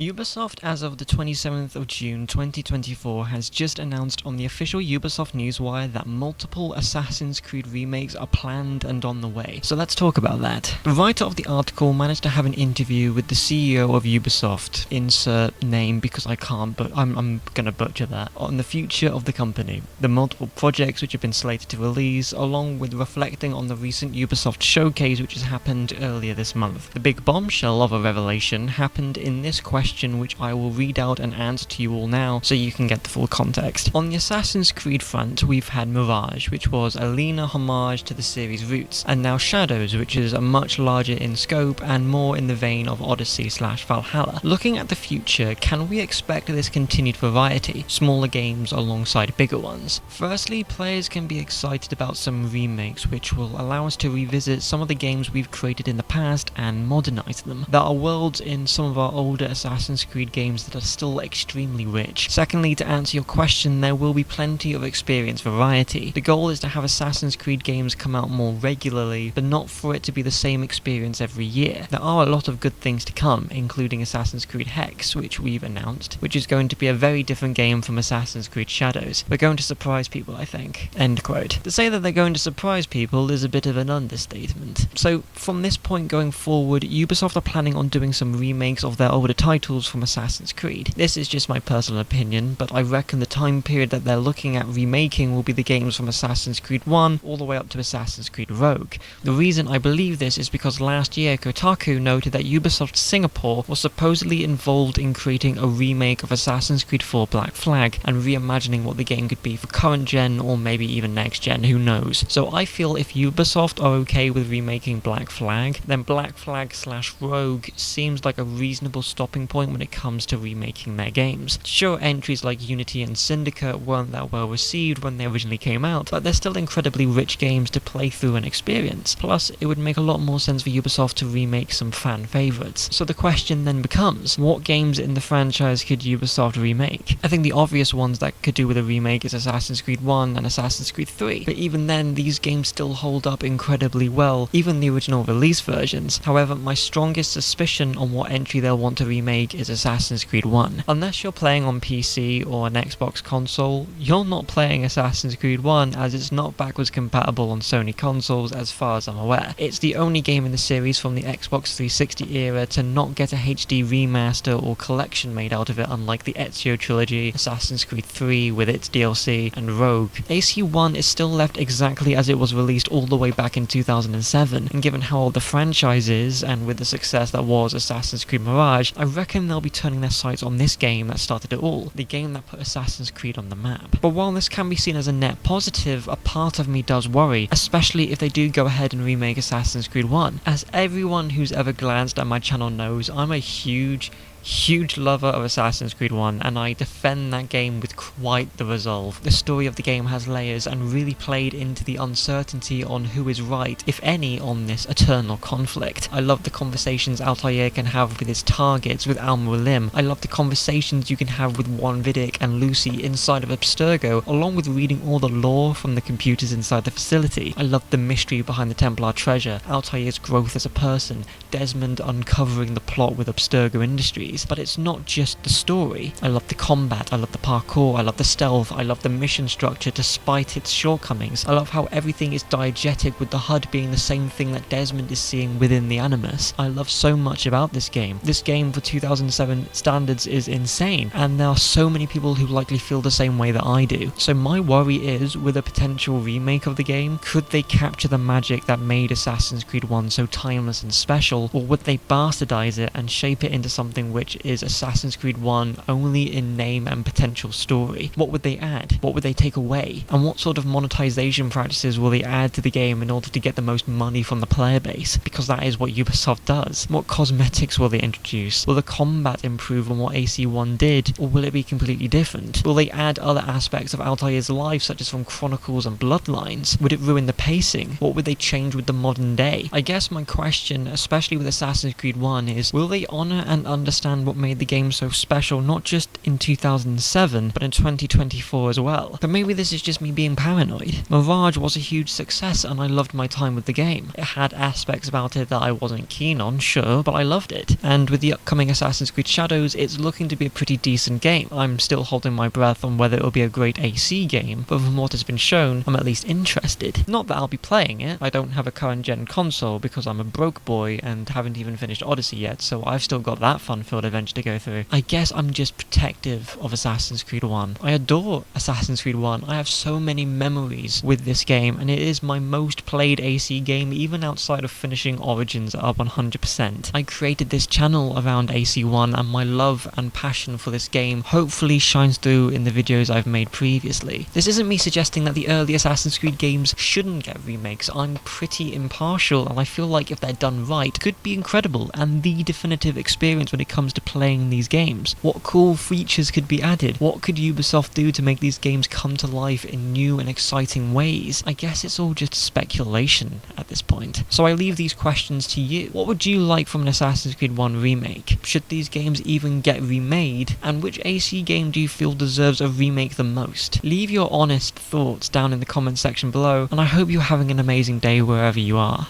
Ubisoft, as of the 27th of June 2024, has just announced on the official Ubisoft newswire that multiple Assassin's Creed remakes are planned and on the way. So let's talk about that. The writer of the article managed to have an interview with the CEO of Ubisoft, insert name because I can't, but I'm gonna butcher that, on the future of the company, the multiple projects which have been slated to release, along with reflecting on the recent Ubisoft Showcase which has happened earlier this month. The big bombshell of a revelation happened in this question, which I will read out and answer to you all now so you can get the full context. On the Assassin's Creed front, we've had Mirage, which was a leaner homage to the series' roots, and now Shadows, which is a much larger in scope and more in the vein of Odyssey/Valhalla. Looking at the future, can we expect this continued variety, smaller games alongside bigger ones? Firstly, players can be excited about some remakes which will allow us to revisit some of the games we've created in the past and modernize them. There are worlds in some of our older Assassin's Creed games that are still extremely rich. Secondly, to answer your question, there will be plenty of experience variety. The goal is to have Assassin's Creed games come out more regularly, but not for it to be the same experience every year. There are a lot of good things to come, including Assassin's Creed Hex, which we've announced, which is going to be a very different game from Assassin's Creed Shadows. We're going to surprise people, I think. End quote. To say that they're going to surprise people is a bit of an understatement. So, from this point going forward, Ubisoft are planning on doing some remakes of their older titles from Assassin's Creed. This is just my personal opinion, but I reckon the time period that they're looking at remaking will be the games from Assassin's Creed 1 all the way up to Assassin's Creed Rogue. The reason I believe this is because last year Kotaku noted that Ubisoft Singapore was supposedly involved in creating a remake of Assassin's Creed 4 Black Flag and reimagining what the game could be for current gen or maybe even next gen, who knows. So I feel if Ubisoft are okay with remaking Black Flag, then Black Flag/Rogue seems like a reasonable stopping point when it comes to remaking their games. Sure, entries like Unity and Syndicate weren't that well received when they originally came out, but they're still incredibly rich games to play through and experience. Plus, it would make a lot more sense for Ubisoft to remake some fan favourites. So the question then becomes, what games in the franchise could Ubisoft remake? I think the obvious ones that could do with a remake is Assassin's Creed 1 and Assassin's Creed 3, but even then, these games still hold up incredibly well, even the original release versions. However, my strongest suspicion on what entry they'll want to remake is Assassin's Creed 1. Unless you're playing on PC or an Xbox console, you're not playing Assassin's Creed 1 as it's not backwards compatible on Sony consoles as far as I'm aware. It's the only game in the series from the Xbox 360 era to not get a HD remaster or collection made out of it, unlike the Ezio trilogy, Assassin's Creed 3 with its DLC, and Rogue. AC1 is still left exactly as it was released all the way back in 2007, and given how old the franchise is, and with the success that was Assassin's Creed Mirage, I reckon they'll be turning their sights on this game that started it all, the game that put Assassin's Creed on the map. But while this can be seen as a net positive, a part of me does worry, especially if they do go ahead and remake Assassin's Creed 1. As everyone who's ever glanced at my channel knows, I'm a huge lover of Assassin's Creed 1, and I defend that game with quite the resolve. The story of the game has layers and really played into the uncertainty on who is right, if any, on this eternal conflict. I love the conversations Altair can have with his targets with Al-Mualim. I love the conversations you can have with Juan Vidic and Lucy inside of Abstergo, along with reading all the lore from the computers inside the facility. I love the mystery behind the Templar treasure, Altair's growth as a person, Desmond uncovering the plot with Abstergo Industries. But it's not just the story. I love the combat, I love the parkour, I love the stealth, I love the mission structure despite its shortcomings. I love how everything is diegetic, with the HUD being the same thing that Desmond is seeing within the Animus. I love so much about this game. This game for 2007 standards is insane, and there are so many people who likely feel the same way that I do. So my worry is, with a potential remake of the game, could they capture the magic that made Assassin's Creed 1 so timeless and special, or would they bastardize it and shape it into something which is Assassin's Creed 1 only in name and potential story? What would they add? What would they take away? And what sort of monetization practices will they add to the game in order to get the most money from the player base? Because that is what Ubisoft does. What cosmetics will they introduce? Will the combat improve on what AC1 did, or will it be completely different? Will they add other aspects of Altair's life, such as from Chronicles and Bloodlines? Would it ruin the pacing? What would they change with the modern day? I guess my question, especially with Assassin's Creed 1, is will they honour and understand understand what made the game so special, not just in 2007, but in 2024 as well. But maybe this is just me being paranoid. Mirage was a huge success and I loved my time with the game. It had aspects about it that I wasn't keen on, sure, but I loved it. And with the upcoming Assassin's Creed Shadows, it's looking to be a pretty decent game. I'm still holding my breath on whether it'll be a great AC game, but from what has been shown, I'm at least interested. Not that I'll be playing it. I don't have a current gen console because I'm a broke boy and haven't even finished Odyssey yet, so I've still got that fun-filled adventure to go through. I guess I'm just protective of Assassin's Creed 1. I adore Assassin's Creed 1. I have so many memories with this game, and it is my most played AC game, even outside of finishing Origins at 100%. I created this channel around AC1, and my love and passion for this game hopefully shines through in the videos I've made previously. This isn't me suggesting that the early Assassin's Creed games shouldn't get remakes. I'm pretty impartial, and I feel like if they're done right, could be incredible and the definitive experience when it comes to playing these games. What cool features could be added? What could Ubisoft do to make these games come to life in new and exciting ways? I guess it's all just speculation at this point. So I leave these questions to you. What would you like from an Assassin's Creed 1 remake? Should these games even get remade? And which AC game do you feel deserves a remake the most? Leave your honest thoughts down in the comment section below, and I hope you're having an amazing day wherever you are.